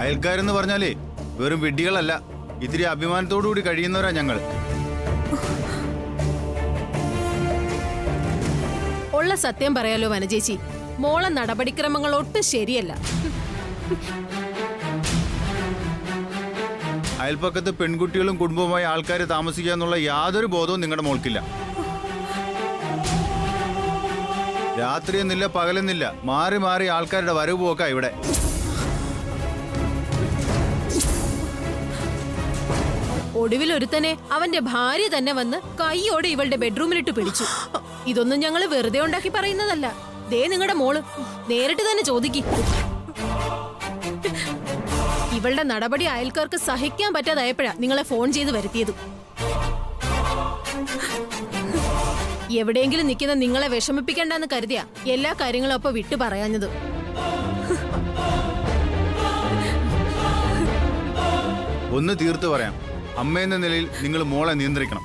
അയൽക്കാരെന്ന് പറഞ്ഞാലേ വെറും വിഡ്ഢികളല്ല, ഇത്തിരി അഭിമാനത്തോടു കൂടി കഴിയുന്നവരാ ഞങ്ങൾ. ഉള്ള സത്യം പറയാലോ വനജേച്ചി, മോളെ നടപടിക്രമങ്ങൾ ഒട്ടും ശരിയല്ല. അയൽപ്പക്കത്ത് പെൺകുട്ടികളും കുടുംബവുമായി ആൾക്കാർ താമസിക്കുക എന്നുള്ള യാതൊരു ബോധവും നിങ്ങളുടെ മോൾക്കില്ല. രാത്രിയെന്നില്ല പകലെന്നില്ല, മാറി മാറി ആൾക്കാരുടെ വരവ് പോക്കാ ഇവിടെ. ഒടുവിൽ ഒരുത്തനെ അവന്റെ ഭാര്യ തന്നെ വന്ന് കൈയോടെ ഇവളുടെ ബെഡ്റൂമിലിട്ട് പിടിച്ചു. ഇതൊന്നും ഞങ്ങള് വെറുതെ ഉണ്ടാക്കി പറയുന്നതല്ല. ദേ നിങ്ങളുടെ മോള് നേരിട്ട് തന്നെ ചോദിക്കും. ഇവളുടെ നടപടി അയൽക്കാർക്ക് സഹിക്കാൻ പറ്റാതായപ്പോഴാ നിങ്ങളെ ഫോൺ ചെയ്ത് വരുത്തിയത്. എവിടെയെങ്കിലും നിൽക്കുന്ന നിങ്ങളെ വിഷമിപ്പിക്കണ്ടെന്ന് കരുതിയാ എല്ലാ കാര്യങ്ങളും അപ്പൊ വിട്ടു പറയാഞ്ഞത്. ഒന്ന് തീർത്ത് പറയാം, അമ്മയെന്ന നിലയിൽ നിങ്ങൾ മോളെ നിയന്ത്രിക്കണം.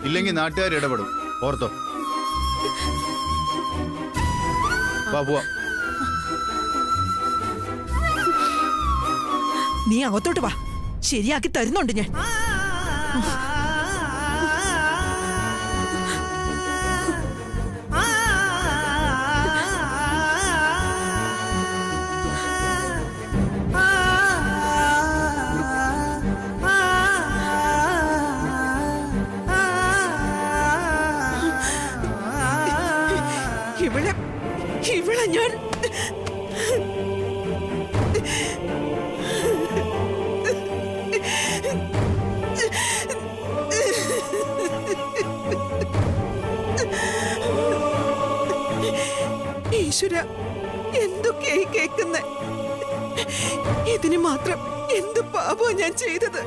ഇല്ലെങ്കിൽ നാട്ടുകാർ ഇടപെടും, ഓർത്തോ. പോവാ. നീ അകത്തോട്ട് വാ, ശരിയാക്കി തരുന്നുണ്ട് ഞാൻ. ഇവളെ ഞാൻ ഈശ്വര, എന്തൊക്കെയായി കേൾക്കുന്നെ? ഇതിന് മാത്രം എന്ത് പാപോ ഞാൻ ചെയ്തത്?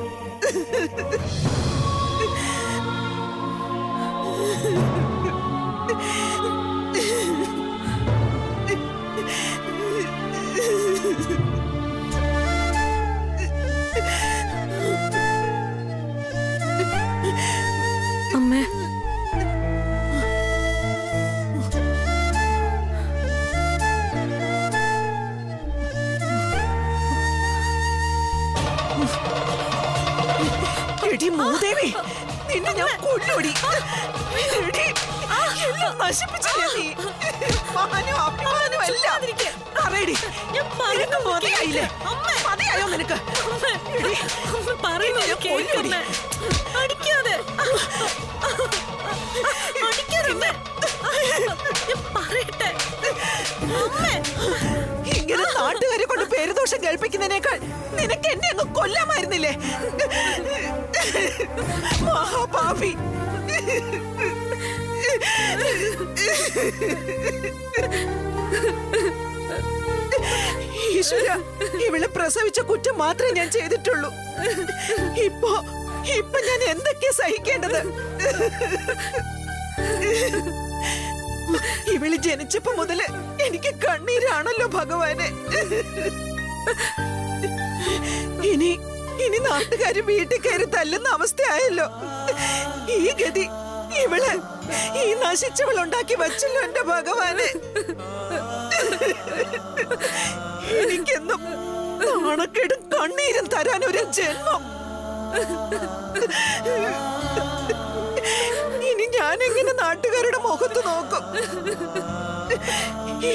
അമ്മേ, എടി മൂദേവി, നിന്നെ ഞാൻ കൊല്ലോടി. എടി, എല്ലാം നശിപ്പിച്ചില്ലേ നീ? മാനം അഭിമാനം എല്ലാം. പറയടി, മതിയായില്ലേ? മതിയായോ നിനക്ക്? എടി, നിന്നെ ഞാൻ കൊല്ലോടി. ഇങ്ങനെ നാട്ടുകാരെ കൊണ്ട് പേരുദോഷം കേൾപ്പിക്കുന്നതിനേക്കാൾ നിനക്ക് എന്നെ അങ്ങ് കൊല്ലാമായിരുന്നില്ലേ? മഹാപാപി. ഈശ്വര, ഇവളെ പ്രസവിച്ച കുറ്റം മാത്രമേ ഞാൻ ചെയ്തിട്ടുള്ളൂ. ഇപ്പൊ ഞാൻ എന്തൊക്കെയാ സഹിക്കേണ്ടത്? ഇവള് ജനിച്ചപ്പോ മുതല് എനിക്ക് കണ്ണീരാണല്ലോ ഭഗവാനെ. ഇനി നാട്ടുകാര് വീട്ടിൽ കയറി തല്ലുന്ന അവസ്ഥയായല്ലോ. ഈ ഗതി ഇവള് ഈ നശിച്ചവളുണ്ടാക്കി വച്ചല്ലോ എന്റെ ഭഗവാനെ. എനിക്കെന്നും നാണക്കേടും കണ്ണീരും തരാൻ ഒരു ജന്മം. ഇനി ഞാൻ എങ്ങനെ നാട്ടുകാരുടെ മുഖത്ത് നോക്കും?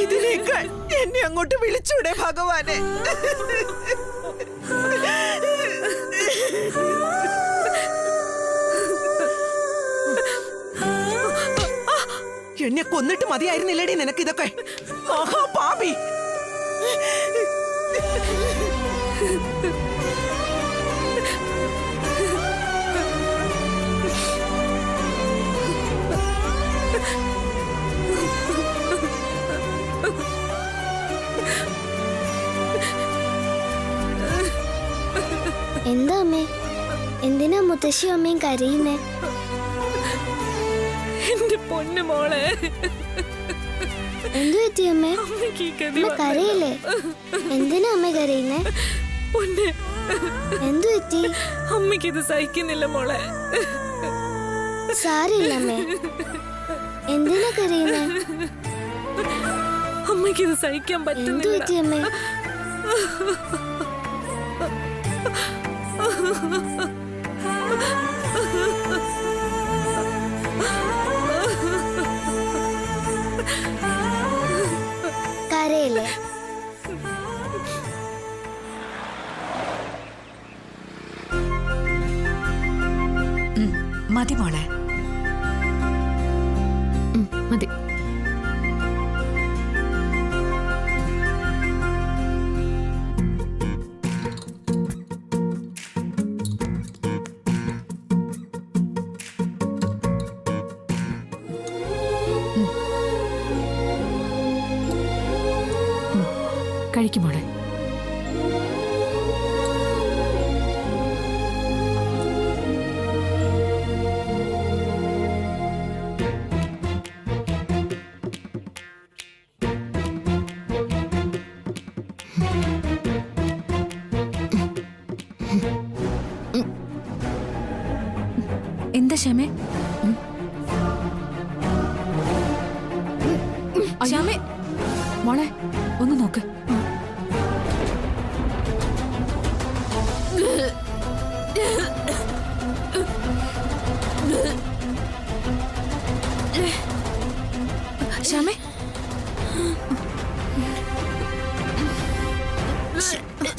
ഇതിനേക്കാൾ എന്നെ അങ്ങോട്ട് വിളിച്ചൂടെ ഭഗവാനെ? എന്നെ കൊന്നിട്ട് മതിയായിരുന്നില്ലേടി നിനക്കിതൊക്കെ? മഹാപാപി. എന്താ അമ്മേ, എന്തിനാ മുത്തശ്ശിയും അമ്മയും കരയുന്നേ? എന്റെ പൊന്നു മോളെ, എന്തു പറ്റി അമ്മേ? അമ്മ കരയില്ലേ? എന്തിനാ അമ്മ കരയുന്നേ? പൊന്നെ, എന്തു പറ്റി? അമ്മയ്ക്ക് ഇത് സഹിക്കുന്നില്ല മോളെ. സാരില്ല അമ്മേ, എന്തിനാ കരയുന്നേ? അമ്മ അമ്മയ്ക്കിത് സഹിക്കാൻ എന്തു പറ്റുന്നില്ല. പറ്റി അമ്മേ? കരയില്ലേ? മതി മോളെ. മതി. കഴിക്കും മോളെ. എന്താ ശ്യാമേ? ശ്യാമേ മോളെ ഒന്ന് നോക്ക്. ശ്യാമേ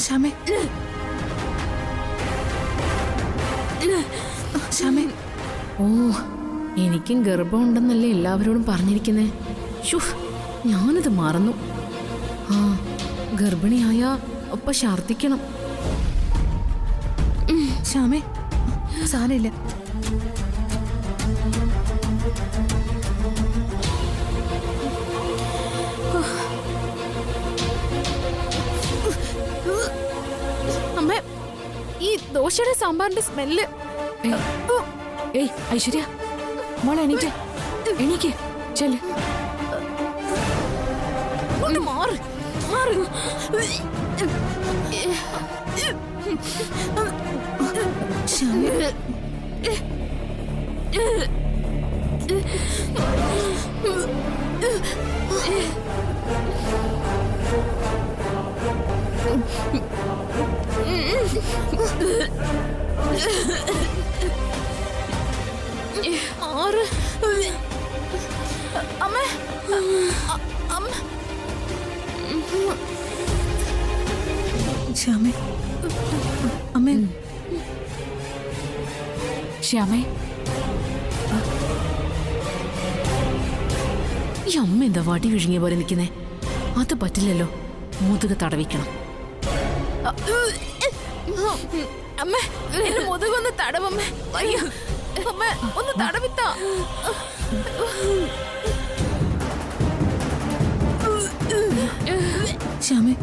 ശ്യാമേ ശ്യാമേ. ഓ, എനിക്കും ഗർഭമുണ്ടെന്നല്ലേ എല്ലാവരോടും പറഞ്ഞിരിക്കുന്നേ. ഷൂ, ഞാനത് മറന്നു. ആ, ഗർഭിണിയായ ഒപ്പം ഛർദിക്കണം. ശ്യാമേ സാരമില്ല. അമ്മ, ഈ ദോശയുടെ സാമ്പാറിന്റെ സ്മെല്ല്. ഏയ് ഐശ്വര്യ മോളെ എണീറ്റ്. എണീക്ക് ചെല്ല്. മാറ് മാറ്. ശ്യാമേ മാറ്. അമ്മ, അമ്മ. ശ്യാമേ അമ്മേ. ശ്യാമേ ഈ അമ്മ എന്താ വടി വിഴുങ്ങിയ പോലെ നിൽക്കുന്നേ? അത് പറ്റില്ലല്ലോ, മുതുക് തടവിക്കണം. അമ്മ, എന്റെ മുതുകൊന്ന് തടവമ്മ. അയ്യോ അമ്മ, ഒന്ന് തടവിത്താ. ശ്യാമേ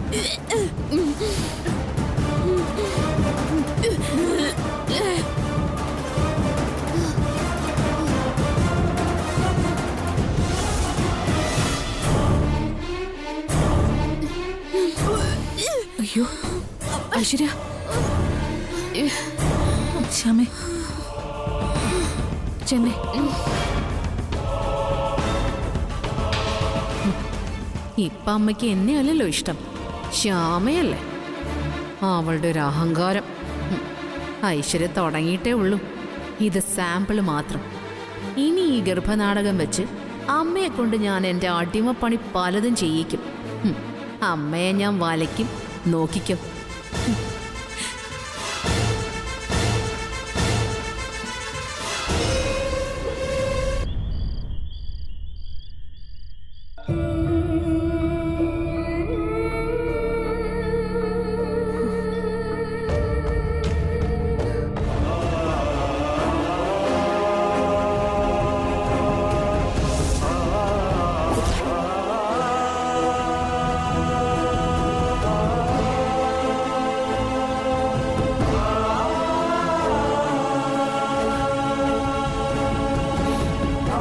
അയ്യോ ഐശ്വര്യ. ശ്യാമേ ചെന്നൈ. ഇപ്പൊ അമ്മയ്ക്ക് എന്നെ അല്ലല്ലോ ഇഷ്ടം, ശ്യാമയല്ലേ. അവളുടെ ഒരു അഹങ്കാരം. ഐശ്വര്യ തുടങ്ങിയിട്ടേ ഉള്ളൂ. ഇത് സാമ്പിള് മാത്രം. ഇനി ഈ ഗർഭനാടകം വെച്ച് അമ്മയെ കൊണ്ട് ഞാൻ എൻ്റെ അടിമപ്പണി പലതും ചെയ്യിക്കും. അമ്മയെ ഞാൻ വലയ്ക്കും, നോക്കിക്കും.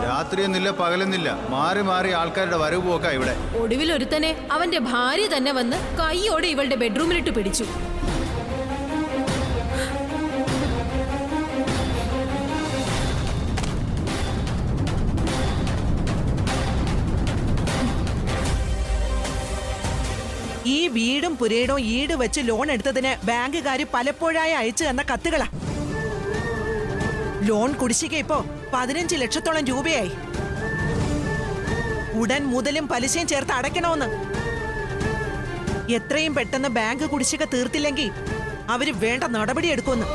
രാത്രിയൊന്നുമില്ല, പകലെന്നില്ല, മാറി മാറി ആൾക്കാരുടെ വരവ് പോക്കാ ഇവിടെ. ഒടുവിൽ ഒരുത്തനെ അവന്റെ ഭാര്യ തന്നെ വന്ന് കൈയോടെ ഇവളുടെ ബെഡ്റൂമിലിട്ട് പിടിച്ചു. ഈ വീടും പുരയിടവും ഈട് വെച്ച് ലോൺ എടുത്തതിന് ബാങ്കുകാര് പലപ്പോഴായി അയച്ചു തന്ന കത്തുകളാ. ലോൺ കുടിശ്ശിക ഇപ്പോ 15 ലക്ഷത്തോളം രൂപയായി. ഉടൻ മുതലും പലിശയും ചേർത്ത് അടയ്ക്കണമെന്ന്. എത്രയും പെട്ടെന്ന് ബാങ്ക് കുടിശ്ശിക തീർത്തില്ലെങ്കിൽ അവര് വേണ്ട നടപടി എടുക്കുമെന്ന്.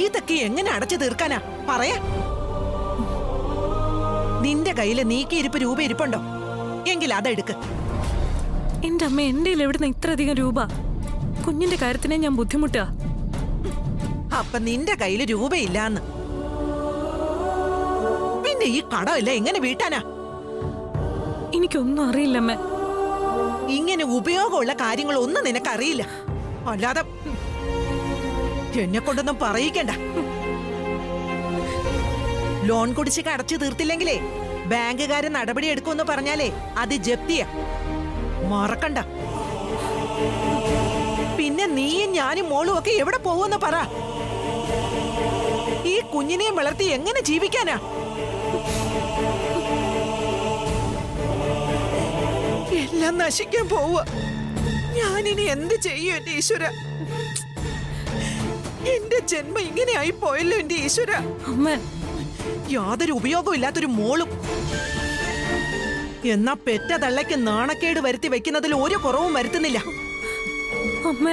ഇതൊക്കെ എങ്ങനെ അടച്ചു തീർക്കാനാ പറയാ? നിന്റെ കയ്യില് നീക്കിയിരിപ്പ് രൂപ ഇരിപ്പുണ്ടോ? എങ്കിൽ അതെടുക്ക്. എന്റെ അമ്മ എന്റെ എവിടുന്ന് ഇത്രയധികം രൂപ? കുഞ്ഞിന്റെ കാര്യത്തിനെ ഞാൻ ബുദ്ധിമുട്ടാ. അപ്പൊ നിന്റെ കയ്യില് രൂപയില്ലാന്ന്. പിന്നെ ഈ കടമില്ല എങ്ങനെ വീട്ടാനാ? എനിക്കൊന്നും അറിയില്ലമ്മേ. ഇങ്ങനെ ഉപയോഗമുള്ള കാര്യങ്ങളൊന്നും നിനക്കറിയില്ല. അല്ലാതെ എന്നെ കൊണ്ടൊന്നും പറയിക്കണ്ട. ലോൺ കുടിശ്ശിക അടച്ചു തീർത്തില്ലെങ്കിലേ ബാങ്കുകാര് നടപടി എടുക്കുമെന്ന് പറഞ്ഞാലേ അത് ജപ്തിയാ, മറക്കണ്ട. പിന്നെ നീയും ഞാനും മോളും ഒക്കെ എവിടെ പോവെന്ന് പറ. ഈ കുഞ്ഞിനെയും വളർത്തി എങ്ങനെ ജീവിക്കാനാ? എല്ലാം നശിക്കാൻ പോവുക. ഞാനിനി എന്ത് ചെയ്യും എന്റെ ഈശ്വര? എന്റെ ജന്മം ഇങ്ങനെ ആയി പോയല്ലോ എന്റെ ഈശ്വര. അമ്മ, യാതൊരു ഉപയോഗവും ഇല്ലാത്തൊരു മോളും. എന്നാ പെറ്റ തള്ളയ്ക്ക് നാണക്കേട് വരുത്തി വെക്കുന്നതിൽ ഒരു കുറവും വരുത്തുന്നില്ല. അമ്മ,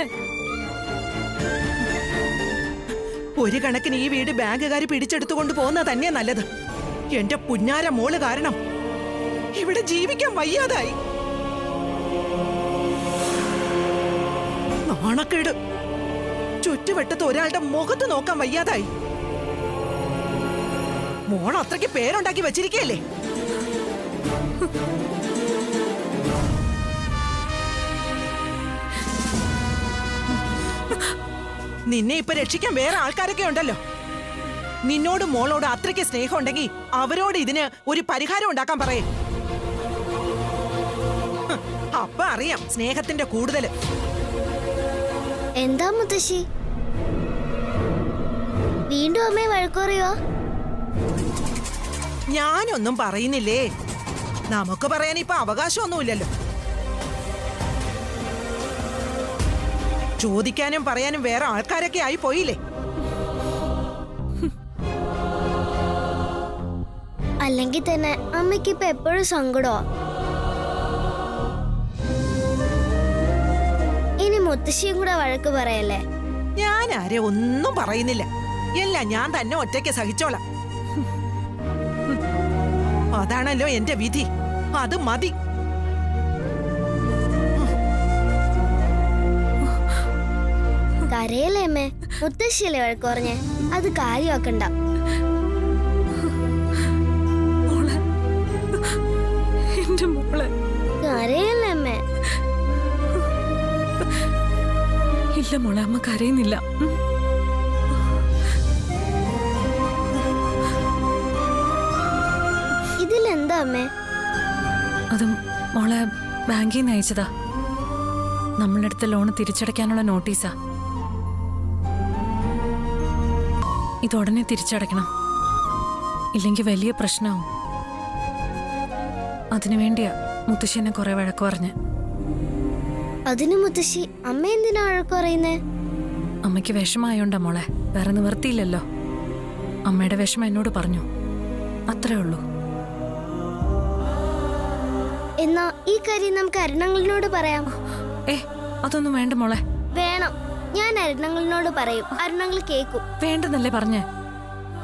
ഒരു കണക്കിന് ഈ വീട് ബാങ്കുകാർ പിടിച്ചെടുത്തുകൊണ്ട് പോകുന്നത് തന്നെയാ നല്ലത്. എന്റെ പുന്നാര മോള് കാരണം ഇവിടെ ജീവിക്കാൻ വയ്യാതായി. നാണക്കേട്. ചുറ്റുവട്ടത്ത് ഒരാളുടെ മുഖത്ത് നോക്കാൻ വയ്യാതായി. മോൾ അത്രയ്ക്ക് പേരുണ്ടാക്കി വെച്ചിരിക്കയല്ലേ? നിന്നെ ഇപ്പൊ രക്ഷിക്കാൻ വേറെ ആൾക്കാരൊക്കെ ഉണ്ടല്ലോ. നിന്നോട് മോളോട് അത്രയ്ക്ക് സ്നേഹം ഉണ്ടെങ്കിൽ അവരോട് ഇതിന് ഒരു പരിഹാരം ഉണ്ടാക്കാൻ പറയേ. അപ്പൊ അറിയാം സ്നേഹത്തിന്റെ കൂടുതല്. എന്താ മുത്തശ്ശി, വീണ്ടും അമ്മയെ വഴക്കുറയോ? ഞാനൊന്നും പറയുന്നില്ലേ. നമുക്ക് പറയാൻ ഇപ്പൊ അവകാശമൊന്നുമില്ലല്ലോ. ചോദിക്കാനും പറയാനും വേറെ ആൾക്കാരൊക്കെ ആയി പോയില്ലേ. അല്ലെങ്കിൽ തന്നെ അമ്മയ്ക്ക് ഇപ്പൊ എപ്പോഴും സങ്കടോ. ഇനി മുത്തശ്ശിയും കൂടെ വഴക്ക് പറയല്ലേ? ഞാൻ ആരെ ഒന്നും പറയുന്നില്ല. എല്ലാം ഞാൻ തന്നെ ഒറ്റയ്ക്ക് സഹിച്ചോളാം. അതാണല്ലോ എന്റെ വിധി. അത് മതി. കരയല്ലേ അമ്മേ? മുത്തശ്ശിയല്ലേ വഴക്ക് പറഞ്ഞേ? അത് കാര്യമാക്കണ്ട. മോളെ, എന്റെ മോളെ. കരയല്ലേ അമ്മേ? ഇല്ല മോളെ, അമ്മ കരയുന്നില്ല. ഇതിലെന്താ അമ്മേ? അതും മോളെ ബാങ്കിൽ നിന്ന് അയച്ചതാ. നമ്മളെടുത്ത ലോണ് തിരിച്ചടയ്ക്കാനുള്ള നോട്ടീസാ. ഇത് ഉടനെ തിരിച്ചടയ്ക്കണം, ഇല്ലെങ്കിൽ വലിയ പ്രശ്നമാവും. അതിനുവേണ്ടിയാ മുത്തശ്ശി എന്നെ കുറെ വഴക്ക് പറഞ്ഞ്. അതിന് മുത്തശ്ശി അമ്മ എന്തിനാ വഴക്ക് പറയുന്നേ? അമ്മയ്ക്ക് വിഷമായോണ്ടാ മോളെ, വേറെ നിവർത്തിയില്ലല്ലോ. അമ്മയുടെ വിഷമം എന്നോട് പറഞ്ഞു, അത്രേ ഉള്ളൂ. എന്നാ ഈ കാര്യം നമുക്ക് അരുണങ്ങളിനോട് പറയാം. അതൊന്നും വേണ്ട മോളെ. വേണം, ഞാൻ അരുണങ്ങളിനോട് പറയും. അരുണങ്ങൾ കേക്കും. വേണ്ടെന്നല്ലേ പറഞ്ഞേ?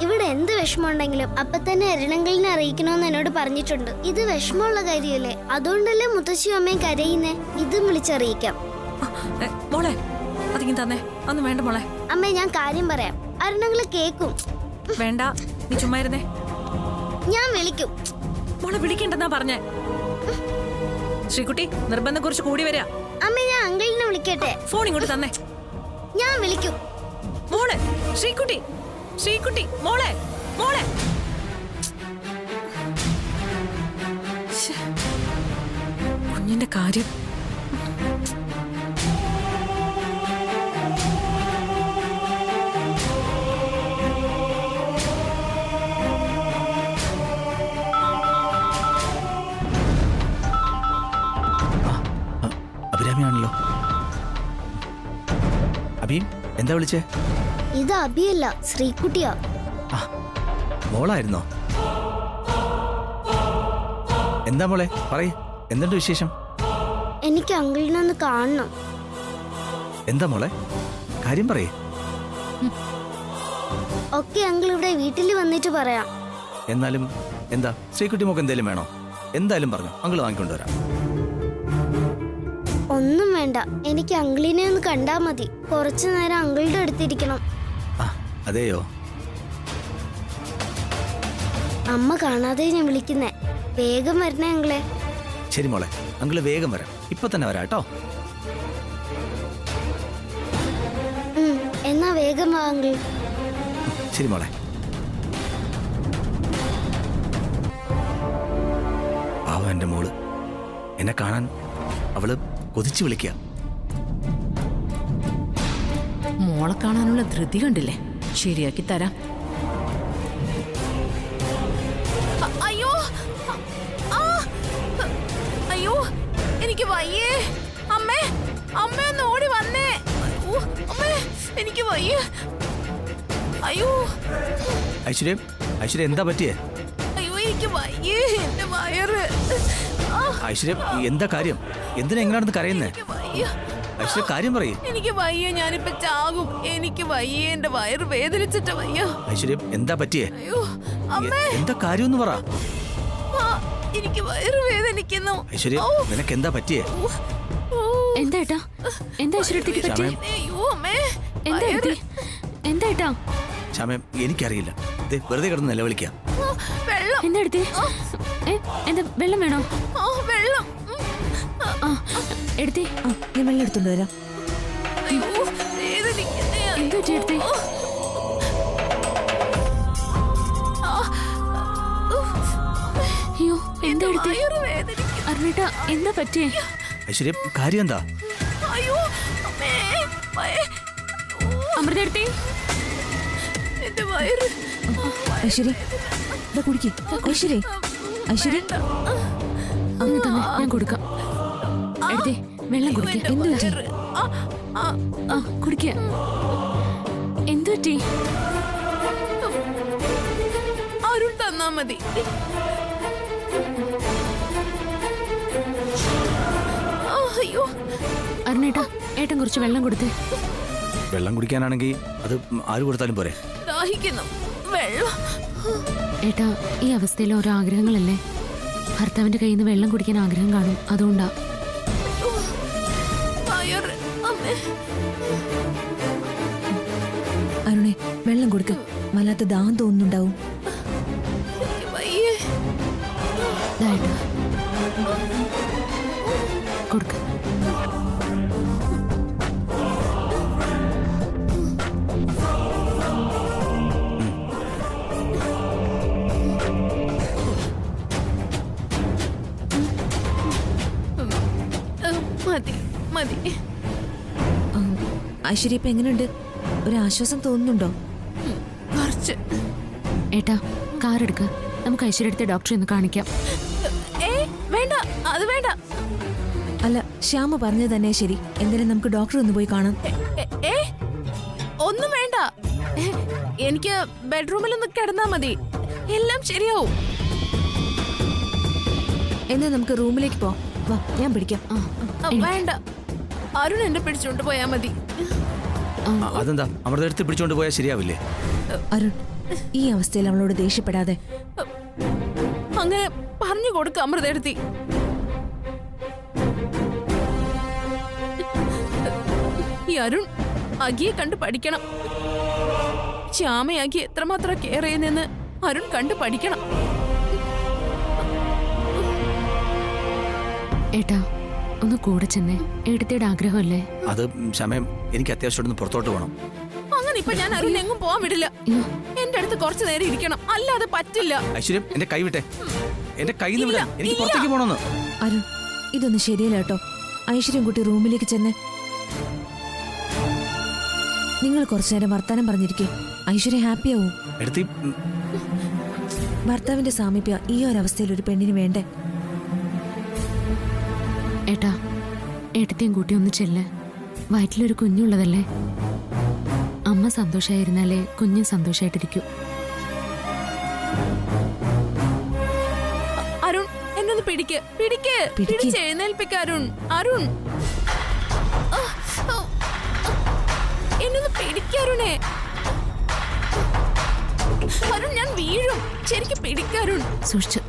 ഇവിടെ എന്ത് വിഷമമുണ്ടെങ്കിലും അപ്പൊ തന്നെ അരുണങ്ങളിനെ അറിയിക്കണമെന്ന് എന്നോട് പറഞ്ഞിട്ടുണ്ട്. ഇത് വിഷമമുള്ള കാര്യമല്ലേ, അതുകൊണ്ടല്ലേ മുത്തശ്ശിയും അമ്മയും കരയുന്നേ. ഇതും വിളിച്ചറിയിക്കാം. മോളെ, അതിങ്ങി തന്നെ. ഒന്നും വേണ്ട മോളെ. അമ്മേ, ഞാൻ കാര്യം പറയാം. അരുണങ്ങൾ കേക്കും. വേണ്ട, നീ ചുമ്മാ ഇരുന്നേ. ഞാൻ വിളിക്കും. മോളെ വിളിക്കണ്ടെന്നാ പറഞ്ഞേ. ശ്രീകുട്ടി, നിർബന്ധം കുറിച്ച് കൂടി വരിക. അമ്മേ, ഞാൻ അങ്കിളിനെ വിളിക്കട്ടെ? ഫോൺ ഇങ്ങോട്ട് തന്നെ. ഞാൻ വിളിക്കും. മോളെ, ശ്രീകുട്ടി, ശ്രീകുട്ടി, മോളെ, മോളെ. ശ്ശേ, കുഞ്ഞിന്റെ കാര്യം. അഭിരാമിയാണല്ലോ. അഭി, എന്താ വിളിച്ചേ? ഇത് അബിയല്ല, ശ്രീകുട്ടിയാ. ആ, മോളായിരുന്നോ? എന്താ മോളെ, പറയ്, എന്തുണ്ട് വിശേഷം? എനിക്ക് അങ്കിളിനൊന്ന് കാണണം. എന്താ മോളെ, കാര്യം പറയേ. ഒക്കെ അങ്കിൾ ഇവിടെ വീട്ടിൽ വന്നിട്ട് പറയാം. എന്നാലും എന്താ, ശ്രീകുട്ടി മോക്ക് എന്തേലും വേണോ? എന്തായാലും പറഞ്ഞു, അങ്കിള് വാങ്ങിക്കൊണ്ടുവരാം. ഒന്നും വേണ്ട, എനിക്ക് അങ്കിളിനെ ഒന്ന് കണ്ടാ മതി. കുറച്ചു നേരം അങ്കിളുടെ അടുത്തിരിക്കണം. ആ, അതെയോ? അമ്മ കാണാതെ ഞാൻ വിളിക്കുന്നേ. വേഗം വരണേ അങ്കിളെ. ശരി മോളെ, അങ്കിള് വേഗം വരാം. ഇപ്പൊ തന്നെ വരാം കേട്ടോ. എന്നാ വേഗം വാ അങ്കിൾ. ശരി മോളെ. പാവം എന്റെ മോള്, എന്നെ കാണാൻ അവള് കൊതിച്ചു വിളിക്കുക. മോളെ കാണാനുള്ള ധൃതി കണ്ടില്ലേ? ശരിയാക്കി തരാം. അയ്യോ, അയ്യോ, എനിക്ക് വയ്യേ. അമ്മേ, അമ്മ ഒന്ന് ഓടി വന്നേ. അമ്മേ, എനിക്ക് വയ്യേ. അയ്യോ, ഐശ്വര്യ, ഐശ്വര്യ എന്താ പറ്റിയേ? അയ്യോ, എനിക്ക് വയ്യേ. എന്റെ വയറ്. ഐശ്വര്യ, എന്താ കാര്യം? എന്തിനാ എങ്ങനെയാണെന്ന് കരയുന്നേ? വയ്യ. ഐശ്വര്യ, കാര്യം പറയേ. എനിക്ക് വയ്യ, ഞാനിപ്പോ ചാകും. എനിക്ക് വയ്യ, എന്റെ വയറ് വേദനിച്ചിട്ട് വയ്യ. ഐശ്വര്യ, എന്താ പറ്റിയേ? അയ്യോ, അമ്മേ, എന്താ കാര്യമെന്ന് പറ. എനിക്ക് വയറ് വേദനിക്കുന്നു. ഐശ്വര്യ, നിനക്ക് എന്താ പറ്റിയേ? എന്താ ഏട്ടാ? എന്താ ഐശ്വര്യത്തേക്ക് പറ്റി? അയ്യോ, അമ്മേ, എന്താ ഏട്ടാ? എന്താ ഏട്ടാ? ശ്യാമേ, എനിക്കറിയില്ല. ദേ, വെറുതെ കിടന്ന് നിലവിളിക്കാം. വെള്ളം. എന്താ എടുത്തേ? എന്താ വെള്ളം വേണോ? വെള്ളം. എടുത്തേ. ഞാൻ വെള്ളം എടുത്തോണ്ട് വരാം. അയ്യോ, വേദനിക്കുന്നേ. എന്താ എടുത്തേ? അയ്യോ, എന്താ എടുത്തേ? അരുണേട്ടാ, എന്താ പറ്റിയേ? ഐശ്വര്യ, കാര്യം എന്താ? അയ്യോ, അമ്മേ, അമൃത എടുത്തേ. എന്റെ വയറ്. ഐശ്വര്യ, ഇതാ കുടിക്ക്. ഐശ്വര്യ, ഐശ്വര്യ, അങ്ങ് തന്നെ, ഞാൻ കൊടുക്കാം. എടുത്തേ, വെള്ളം കുടിക്ക. എന്ത് പറ്റി? കുടിക്ക. എന്ത് പറ്റി? അരുൺ തന്നാ മതി. അയ്യോ, അരുണേട്ടാ, ഏട്ടൻ കുറച്ച് വെള്ളം കൊടുത്തേ. വെള്ളം കുടിക്കാനാണെങ്കിൽ അത് ആര് കൊടുത്താലും പോരെ. ദാഹിക്കുന്നു. വെള്ളം. ഏട്ടാ, ഈ അവസ്ഥയിൽ ഓരോ ആഗ്രഹങ്ങളല്ലേ? ഭർത്താവിന്റെ കയ്യിൽ നിന്ന് വെള്ളം കുടിക്കാൻ ആഗ്രഹം കാണും, അതുകൊണ്ടാ. വയറ്. അമ്മേ, അരുണേ, വെള്ളം കൊടുക്ക. വല്ലാത്ത ദാഹം തോന്നുന്നുണ്ടാവും. എനിക്ക് വയ്യേ. കൊടുക്ക. മതി, മതി. ഐശ്വര്യ, ഇപ്പൊ എങ്ങനെയുണ്ട്? ഒരു ആശ്വാസം തോന്നുന്നുണ്ടോ? കുറച്ച്. ഏട്ടാ, കാർ എടുക്ക. നമുക്ക് ഐശ്വര്യ അടുത്ത ഡോക്ടറെ ഒന്ന് കാണിക്കാം. വേണ്ട, അത് വേണ്ട. അല്ല, ശ്യാമ പറഞ്ഞത് തന്നെ ശരി. എന്തായാലും നമുക്ക് ഡോക്ടറെ ഒന്ന് പോയി കാണാം. ഒന്നും വേണ്ട. എനിക്ക് ബെഡ്റൂമിൽ ഒന്ന് കിടന്നാ മതി. എല്ലാം ശരിയാവും. എന്നാ നമുക്ക് റൂമിലേക്ക് പോ. വാ, ഞാൻ പിടിക്കാം. വേണ്ട, അരുൺ എന്നെ പിടിച്ചോണ്ട് പോയാ മതി. അതെന്താ, അമൃത എടുത്ത് പിടിച്ചോണ്ട് പോയാൽ ശരിയാവില്ലേ? അരുൺ, ഈ അവസ്ഥയിൽ അവളോട് ദേഷ്യപ്പെടാതെ. അങ്ങനെ പറഞ്ഞു കൊടുക്ക അമൃതയെടുത്തി. ഈ അരുൺ അഖിയെ കണ്ട് പഠിക്കണം. ശ്യാമയാക്കി എത്രമാത്രം കെയർ ചെയ്യുന്നെന്ന് അരുൺ കണ്ട് പഠിക്കണം. ഏട്ടാ, ഒന്ന് കൂടെ ചെന്നേ. എടുത്തിയുടെ ആഗ്രഹമല്ലേ? അത് ശ്യാമേ, എനിക്ക് അത്യാവശ്യം പുറത്തോട്ട് പോകണം. അങ്ങനെ ഇപ്പൊ ഞാൻ അരുൺ എങ്ങും പോവാൻ വിടില്ല. എന്റെ അടുത്ത് കുറച്ചു നേരം ഇരിക്കണം, അല്ലാതെ പറ്റില്ല. ഐശ്വര്യം, എന്റെ കൈ വിട്ടെ. എന്റെ കയ്യിൽ നിന്ന് വിടാൻ, എനിക്ക് പുറത്തേക്ക് പോകണമെന്ന്. അരുൺ, ഇതൊന്നും ശരിയല്ല കേട്ടോ. ഐശ്വര്യം കുട്ടി റൂമിലേക്ക് ചെന്നേ. നിങ്ങൾ കുറച്ചു നേരം വർത്താനം പറഞ്ഞിരിക്കേ. ഐശ്വര്യ ഹാപ്പിയാവും. എടുത്തി, ഭർത്താവിന്റെ സാമീപ്യ ഈ ഒരവസ്ഥയിൽ ഒരു പെണ്ണിന് വേണ്ടേ? ഏട്ടാ, ഏട്ടത്തെയും കൂട്ടി ഒന്ന് ചെല്ല്. വയറ്റിലൊരു കുഞ്ഞുള്ളതല്ലേ. അമ്മ സന്തോഷായിരുന്നാലേ കുഞ്ഞ് സന്തോഷായിട്ടിരിക്കൂ. അരുൺ എന്നൊന്ന് പിടിക്ക് പിടിക്ക് പിടിച്ച് എഴുന്നേൽപ്പിക്ക അരുൺ. അരുൺ എന്നൊന്ന് പിടിക്കരുണേ. അരുൺ ഞാൻ വീഴും. ശരിക്കും പിടിക്കരുൺ. സൂക്ഷിച്ച്.